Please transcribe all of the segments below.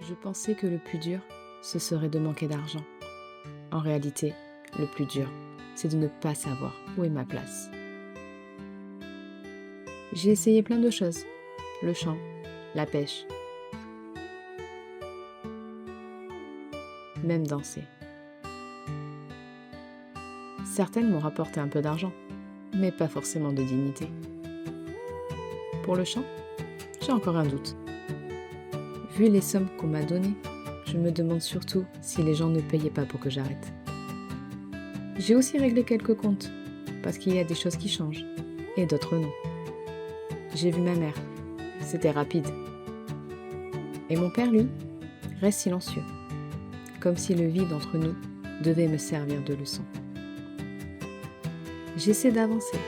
Je pensais que le plus dur, ce serait de manquer d'argent. En réalité, le plus dur, c'est de ne pas savoir où est ma place. J'ai essayé plein de choses. Le chant, la pêche, même danser. Certaines m'ont rapporté un peu d'argent, mais pas forcément de dignité. Pour le chant, j'ai encore un doute. Vu les sommes qu'on m'a données, je me demande surtout si les gens ne payaient pas pour que j'arrête. J'ai aussi réglé quelques comptes, parce qu'il y a des choses qui changent, et d'autres non. J'ai vu ma mère, c'était rapide. Et mon père, lui, reste silencieux, comme si le vide entre nous devait me servir de leçon. J'essaie d'avancer,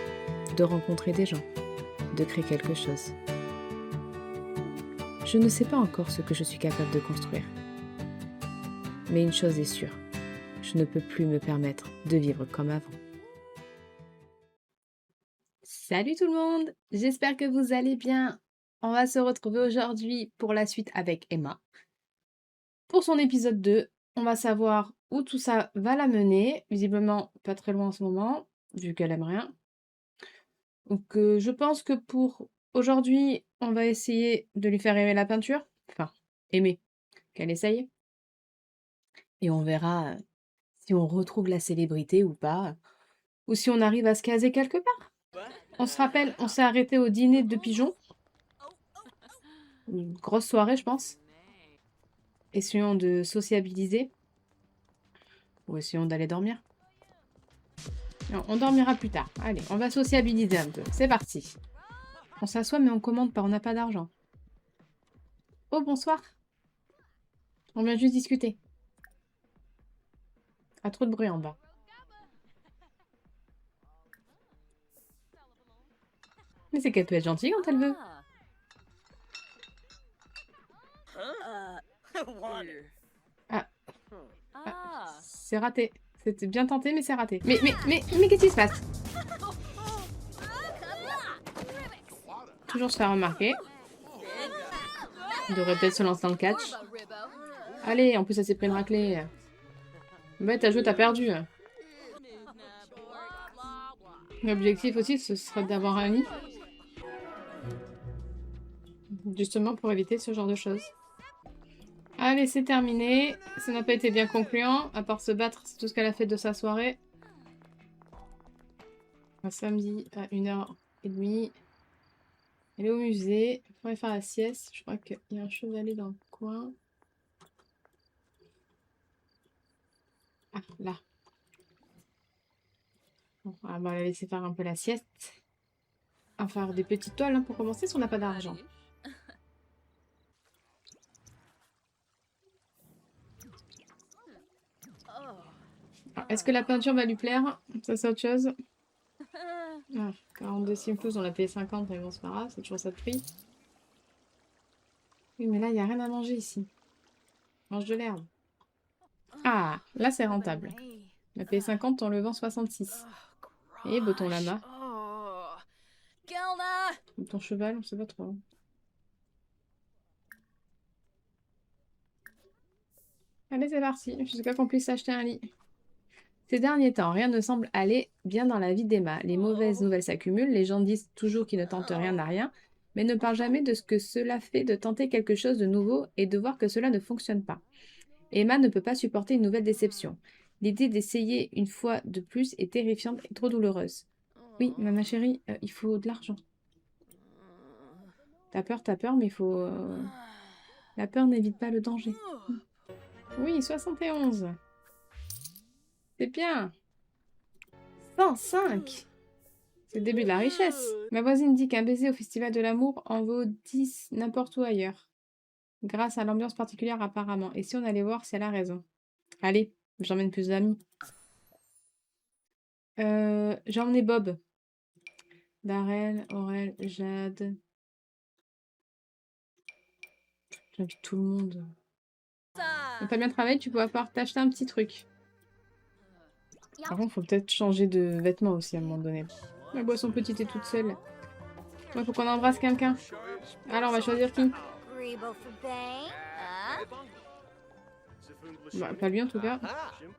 de rencontrer des gens, de créer quelque chose. Je ne sais pas encore ce que je suis capable de construire. Mais une chose est sûre, je ne peux plus me permettre de vivre comme avant. Salut tout le monde, j'espère que vous allez bien. On va se retrouver aujourd'hui pour la suite avec Emma. Pour son épisode 2, on va savoir où tout ça va la mener. Visiblement pas très loin en ce moment, vu qu'elle aime rien. Donc je pense que pour aujourd'hui, on va essayer de lui faire aimer la peinture. Enfin, aimer, qu'elle essaye. Et on verra si on retrouve la célébrité ou pas. Ou si on arrive à se caser quelque part. On se rappelle, on s'est arrêté au dîner de pigeons. Une grosse soirée, je pense. Essayons de sociabiliser. Ou essayons d'aller dormir. Non, on dormira plus tard. Allez, on va sociabiliser un peu. C'est parti. On s'assoit mais on commande pas, on n'a pas d'argent. Oh, bonsoir. On vient juste discuter. Ah, trop de bruit en bas. Mais c'est qu'elle peut être gentille quand elle veut. C'est raté. C'était bien tenté, mais c'est raté. Mais qu'est-ce qui se passe? Toujours se faire remarquer. Il devrait peut-être se lancer dans le catch. Allez, en plus, ça s'est pris une raclée. Ouais, t'as joué, t'as perdu. L'objectif aussi, ce serait d'avoir un lit. Justement pour éviter ce genre de choses. Allez, c'est terminé. Ça n'a pas été bien concluant. À part se battre, c'est tout ce qu'elle a fait de sa soirée. Un samedi à 1h30. Elle est au musée. Il faudrait faire la sieste. Je crois qu'il y a un chevalet dans le coin. Ah, là. Bon, on va la laisser faire un peu la sieste. On va faire des petites toiles hein, pour commencer si on n'a pas d'argent. Est-ce que la peinture va lui plaire? Ça, c'est autre chose. Ah, 42 simples, on l'a payé 50, mais bon, c'est pas grave, c'est toujours ça de prix. Oui, mais là, il n'y a rien à manger ici. Mange de l'herbe. Ah, là, c'est rentable. On a payé 50, on le vend 66. Et Boton Lama. Ton cheval, on sait pas trop. Allez, c'est parti, jusqu'à qu'on puisse acheter un lit. Ces derniers temps, rien ne semble aller bien dans la vie d'Emma. Les mauvaises nouvelles s'accumulent, les gens disent toujours qu'ils ne tentent rien à rien, mais ne parlent jamais de ce que cela fait de tenter quelque chose de nouveau et de voir que cela ne fonctionne pas. Emma ne peut pas supporter une nouvelle déception. L'idée d'essayer une fois de plus est terrifiante et trop douloureuse. Oui, mais ma chérie, il faut de l'argent. T'as peur, mais il faut... La peur n'évite pas le danger. Oui, 71. C'est bien. 105. C'est le début de la richesse. Ma voisine dit qu'un baiser au Festival de l'amour en vaut 10 n'importe où ailleurs. Grâce à l'ambiance particulière apparemment. Et si on allait voir si elle a raison? Allez, j'emmène plus d'amis. J'ai emmené Bob. Darrell, Aurel, Jade. J'invite tout le monde. Quand t'as bien travaillé, tu pourras pouvoir t'acheter un petit truc. Par contre, faut peut-être changer de vêtements aussi à un moment donné. La boisson petite est toute seule. Ouais, faut qu'on embrasse quelqu'un. Alors, on va choisir qui? Bah, pas lui en tout cas.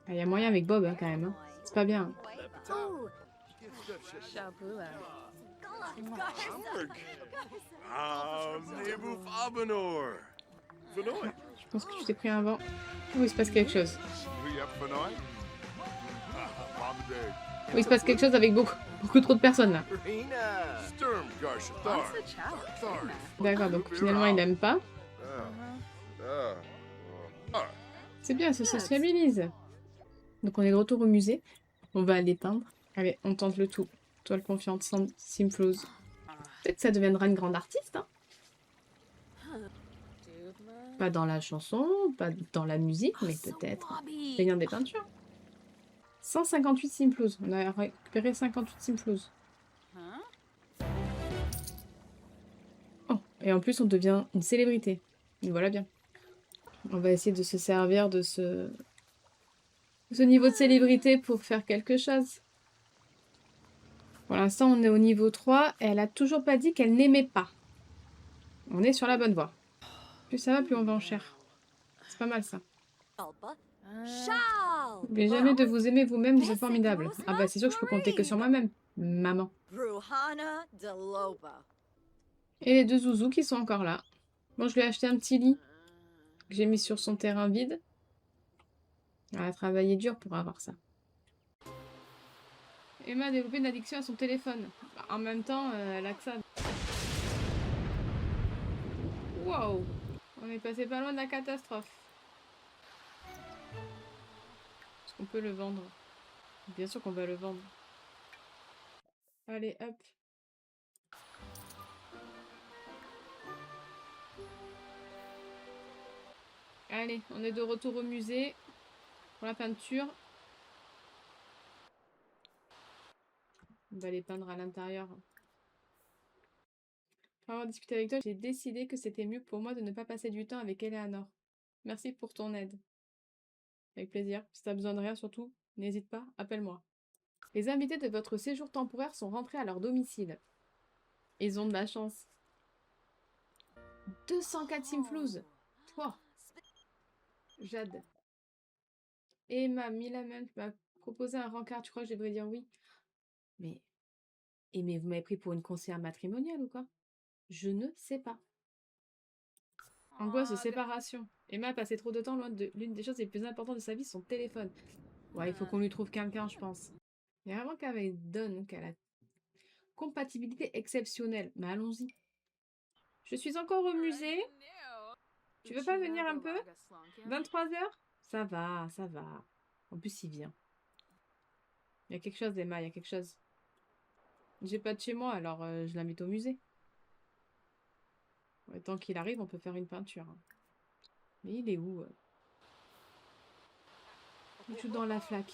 Il y a moyen avec Bob hein, quand même. Hein. C'est pas bien. Je pense que tu t'es pris un vent. Oui, il se passe quelque chose. Oui, il se passe quelque chose avec beaucoup trop de personnes là. D'accord, donc finalement il n'aime pas. C'est bien, ça se sociabilise. Donc on est de retour au musée. On va aller peindre. Allez, on tente le tout. Toile confiante, Simflouz. Peut-être que ça deviendra une grande artiste. Hein. Pas dans la chanson, pas dans la musique, mais peut-être peignant des peintures. 158 Simflouz. On a récupéré 58 Simflouz. Oh, et en plus on devient une célébrité. Et voilà bien. On va essayer de se servir de ce niveau de célébrité pour faire quelque chose. Pour l'instant, on est au niveau 3 et elle a toujours pas dit qu'elle n'aimait pas. On est sur la bonne voie. Plus ça va, plus on va en cher. C'est pas mal ça. N'oubliez jamais de vous aimer vous-même, vous êtes formidable. Ah bah c'est sûr que je peux compter que sur moi-même, maman. Et les deux zouzous qui sont encore là. Bon, je lui ai acheté un petit lit que j'ai mis sur son terrain vide. Elle a travaillé dur pour avoir ça. Emma a développé une addiction à son téléphone. Bah, en même temps, elle a que ça. Wow! On est passé pas loin de la catastrophe. Est-ce qu'on peut le vendre? Bien sûr qu'on va le vendre. Allez, hop. Allez, on est de retour au musée pour la peinture. On va les peindre à l'intérieur. Après avoir discuté avec toi, j'ai décidé que c'était mieux pour moi de ne pas passer du temps avec Eleanor. Merci pour ton aide. Avec plaisir. Si t'as besoin de rien, surtout, n'hésite pas, appelle-moi. Les invités de votre séjour temporaire sont rentrés à leur domicile. Ils ont de la chance. 204 Simflouz. Oh, Jade. Emma Milaman m'a proposé un rencard. Tu crois que je devrais dire oui? Mais vous m'avez pris pour une conseillère matrimoniale ou quoi? Je ne sais pas. Angoisse de séparation. Emma a passé trop de temps loin de l'une des choses les plus importantes de sa vie, son téléphone. Ouais, il faut qu'on lui trouve quelqu'un, je pense. Il y a vraiment qu'avec Dawn qu'elle a compatibilité exceptionnelle. Mais allons-y. Je suis encore au musée. Tu veux pas venir un peu? 23h? Ça va, ça va. En plus, il vient. Il y a quelque chose, Emma, il y a quelque chose. J'ai pas de chez moi, alors je l'invite au musée. Ouais, tant qu'il arrive, on peut faire une peinture. Hein. Mais il est où Il joue dans la flaque.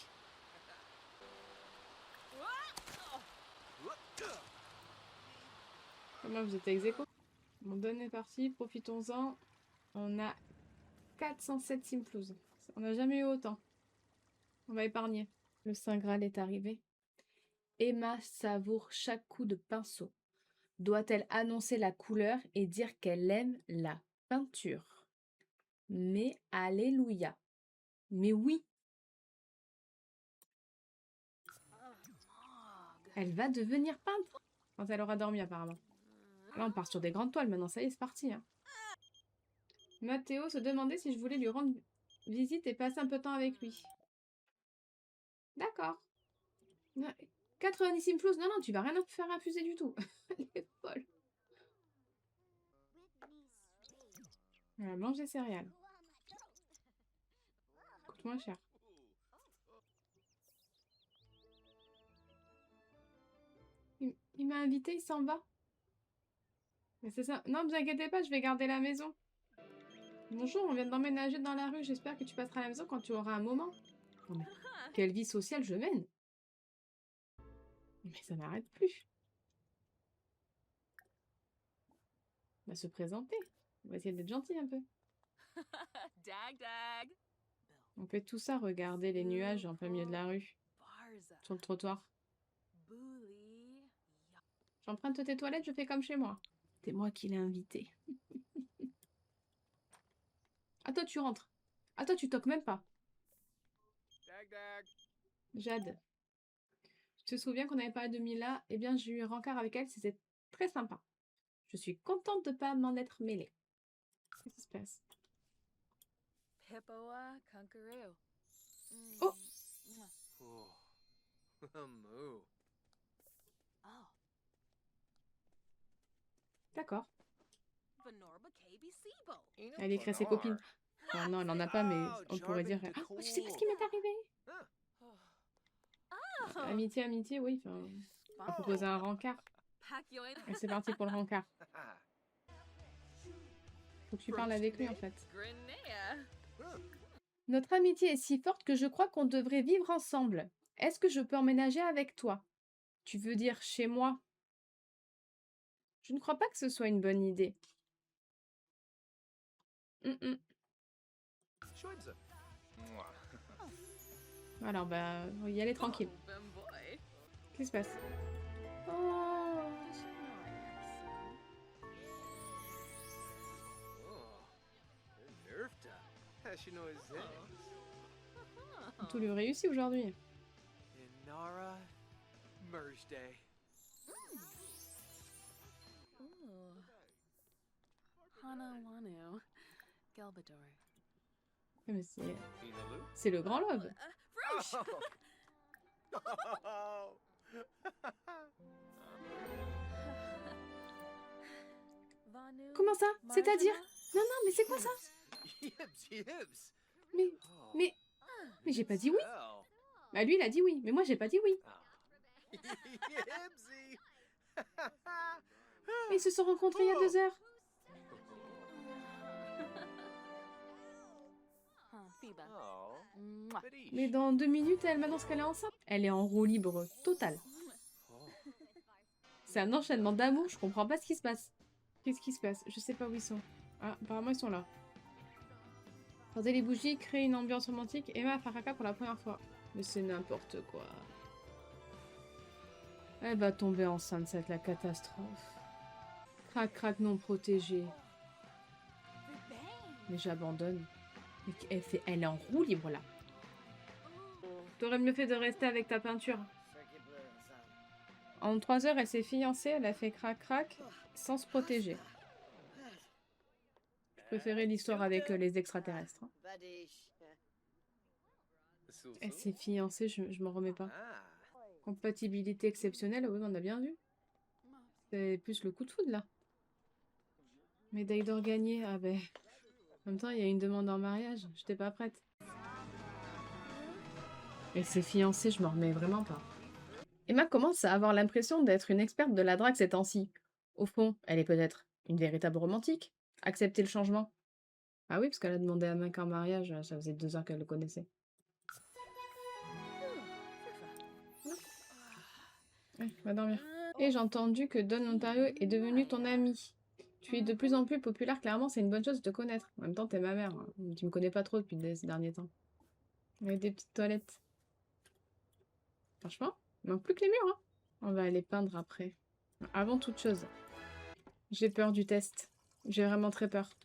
Comment vous êtes ex aequo? Mon donne est parti, profitons-en. On a 407 Simflouz. On n'a jamais eu autant. On va épargner. Le Saint Graal est arrivé. Emma savoure chaque coup de pinceau. Doit-elle annoncer la couleur et dire qu'elle aime la peinture? Mais alléluia. Mais oui. Elle va devenir peintre quand elle aura dormi apparemment. Là on part sur des grandes toiles maintenant, ça y est c'est parti. Hein. Mathéo se demandait si je voulais lui rendre visite et passer un peu de temps avec lui. D'accord. 90 Simflouz, non, tu vas rien faire infuser du tout. Elle est folle. Elle mange des céréales. Coûte moins cher. Il m'a invité, il s'en va. Mais c'est ça. Non, ne vous inquiétez pas, je vais garder la maison. Bonjour, on vient d'emménager dans la rue. J'espère que tu passeras à la maison quand tu auras un moment. Oh, mais quelle vie sociale je mène. Mais ça n'arrête plus. On va se présenter. On va essayer d'être gentil un peu. On fait tout ça, regarder les nuages en plein milieu de la rue. Sur le trottoir. J'emprunte tes toilettes, je fais comme chez moi. C'est moi qui l'ai invité. Ah, toi, tu rentres. Ah, toi, tu toques même pas. Dag dag. Jade. Tu te souviens qu'on avait parlé de Mila? Eh bien, j'ai eu un rencard avec elle, c'était très sympa. Je suis contente de pas m'en être mêlée. Qu'est-ce qui se passe? Hippoa Kunkaroo. Oh, Oh. Moo. Oh. d'accord. Vanorba KB Sibo. Elle écrit à ses copines. Enfin, non, elle en a pas, mais Oh, on pourrait dire... Jarvin Oh, tu sais pas ce DeCool. qui m'est arrivé? Huh. Amitié, amitié, oui. Enfin, à proposer un rencard. Pakyoin. Et c'est parti pour le rencard. Faut que tu parles avec lui, en fait. Grenea. Notre amitié est si forte que je crois qu'on devrait vivre ensemble. Est-ce que je peux emménager avec toi? Tu veux dire chez moi? Je ne crois pas que ce soit une bonne idée. Schwimse. Alors, bah, on va y aller tranquille. Oh, Bimboy. Qu'est-ce qui se passe? Oh, Oh. Nerfta. Hashino is tout lui réussit aujourd'hui. Inara. Merge Day. Ooh. Hana Wanu. Galbador. Mais Inalu. c'est le grand lobe. Frush! Oh. Vanu. Comment ça? C'est-à-dire? Marjana? Non, non, mais c'est quoi ça? Yibs, yibs. Mais, Oh. mais j'ai pas dit oui. Well. Bah lui, il a dit oui, mais moi, j'ai pas dit oui. Oh. Yibsy. Mais ils se sont rencontrés il y a 2 heures. Fiba. Oh. Mwah. Badish. Mais dans 2 minutes, elle m'annonce qu'elle est enceinte. Elle est en roue libre totale. Oh. C'est un enchaînement d'amour, je comprends pas ce qui se passe. Qu'est-ce qui se passe? Je sais pas où ils sont. Ah, apparemment, ils sont là. Regardez les bougies, créer une ambiance romantique. Emma a fait caca pour la première fois. Mais c'est n'importe quoi. Elle va tomber enceinte, ça va être la catastrophe. Crac, crac, non protégé. Mais j'abandonne. Elle est en roue libre, là. T'aurais mieux fait de rester avec ta peinture. En 3 heures, elle s'est fiancée, elle a fait crac-crac, sans se protéger. Je préférais l'histoire avec les extraterrestres. Hein. Elle s'est fiancée, je m'en remets pas. Ah. Compatibilité exceptionnelle, oui, on a bien vu. C'est plus le coup de foudre, là. Médaille d'or gagnée, ah ben... En même temps, il y a une demande en mariage, j'étais pas prête. Elle s'est fiancée, je m'en remets vraiment pas. Emma commence à avoir l'impression d'être une experte de la drague ces temps-ci. Au fond, elle est peut-être une véritable romantique. Accepter le changement. Ah oui, parce qu'elle a demandé à Mac en mariage, ça faisait 2 ans qu'elle le connaissait. Ouais, va dormir. Et j'ai entendu que Don Ontario est devenu ton ami. Tu es de plus en plus populaire, clairement, c'est une bonne chose de te connaître. En même temps, t'es ma mère. Hein. Tu me connais pas trop depuis ces derniers temps. Il y a des petites toilettes. Franchement, il manque plus que les murs. Hein. On va aller peindre après. Avant toute chose, j'ai peur du test. J'ai vraiment très peur.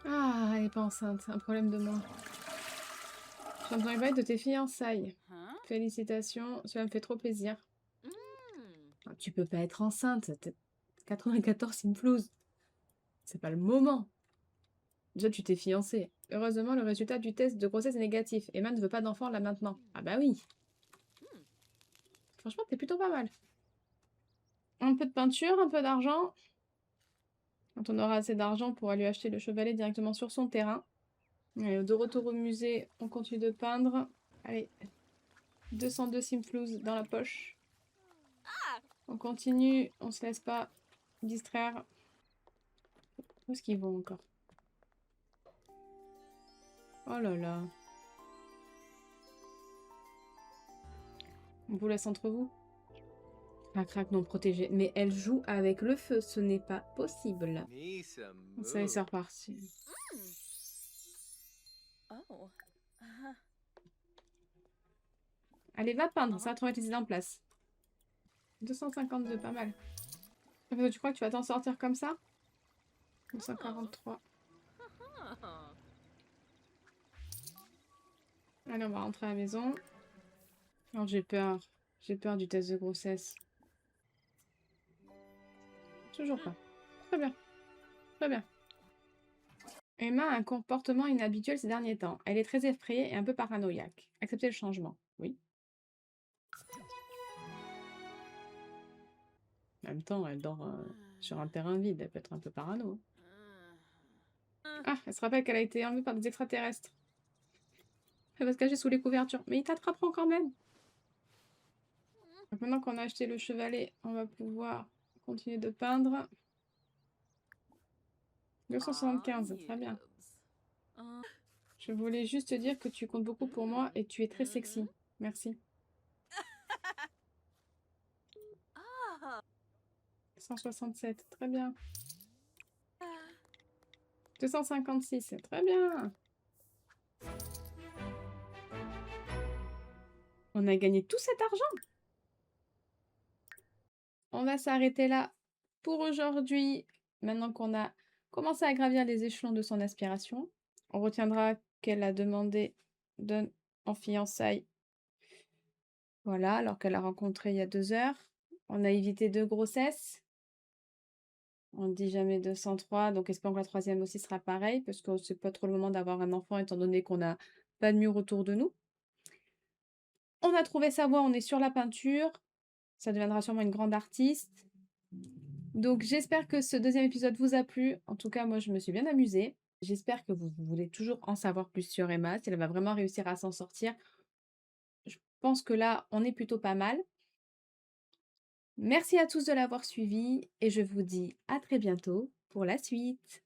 Ah, elle est pas enceinte. Un problème de moi. J'ai entendu parler de tes fiançailles. Huh? Félicitations, cela me fait trop plaisir. Mm. Ah, tu peux pas être enceinte. T'es 94 Simflouz. C'est pas le moment. Déjà, tu t'es fiancée. Heureusement, le résultat du test de grossesse est négatif. Emma ne veut pas d'enfant là maintenant. Ah bah oui. Franchement, t'es plutôt pas mal. Un peu de peinture, un peu d'argent. Quand on aura assez d'argent, on pourra lui acheter le chevalet directement sur son terrain. Et de retour au musée, on continue de peindre. Allez, 202 Simflouz dans la poche. On continue, on se laisse pas distraire. Où est-ce qu'ils vont encore? Oh là là. On vous laisse entre vous. Crac, crac, non protégé. Mais elle joue avec le feu, ce n'est pas possible. Nisa Ça y est, c'est moo. reparti. Oh. Allez, va peindre, ça va te remettre les idées en place. 252, pas mal. Tu crois que tu vas t'en sortir comme ça? Oh. 243. Oh. Allez, on va rentrer à la maison. Alors, j'ai peur. J'ai peur du test de grossesse. Toujours pas. Très bien. Très bien. Emma a un comportement inhabituel ces derniers temps. Elle est très effrayée et un peu paranoïaque. Acceptez le changement. Oui. En même temps, elle dort sur un terrain vide. Elle peut être un peu parano. Ah, elle se rappelle qu'elle a été enlevée par des extraterrestres. Elle va se cacher sous les couvertures. Mais ils t'attraperont quand même. Donc maintenant qu'on a acheté le chevalet, on va pouvoir continuer de peindre. 275, très bien. Je voulais juste te dire que tu comptes beaucoup pour moi et tu es très sexy. Merci. 167, très bien. 256, très bien. On a gagné tout cet argent. On va s'arrêter là pour aujourd'hui. Maintenant qu'on a commencé à gravir les échelons de son aspiration, on retiendra qu'elle a demandé Don en fiançailles. Voilà, alors qu'elle a rencontré il y a 2 heures. On a évité 2 grossesses. On ne dit jamais 203, donc espérons que la troisième aussi sera pareil, parce que c'est pas trop le moment d'avoir un enfant, étant donné qu'on n'a pas de mur autour de nous. On a trouvé sa voie, on est sur la peinture. Ça deviendra sûrement une grande artiste. Donc j'espère que ce deuxième épisode vous a plu. En tout cas, moi, je me suis bien amusée. J'espère que vous voulez toujours en savoir plus sur Emma, si elle va vraiment réussir à s'en sortir. Je pense que là, on est plutôt pas mal. Merci à tous de l'avoir suivi et je vous dis à très bientôt pour la suite.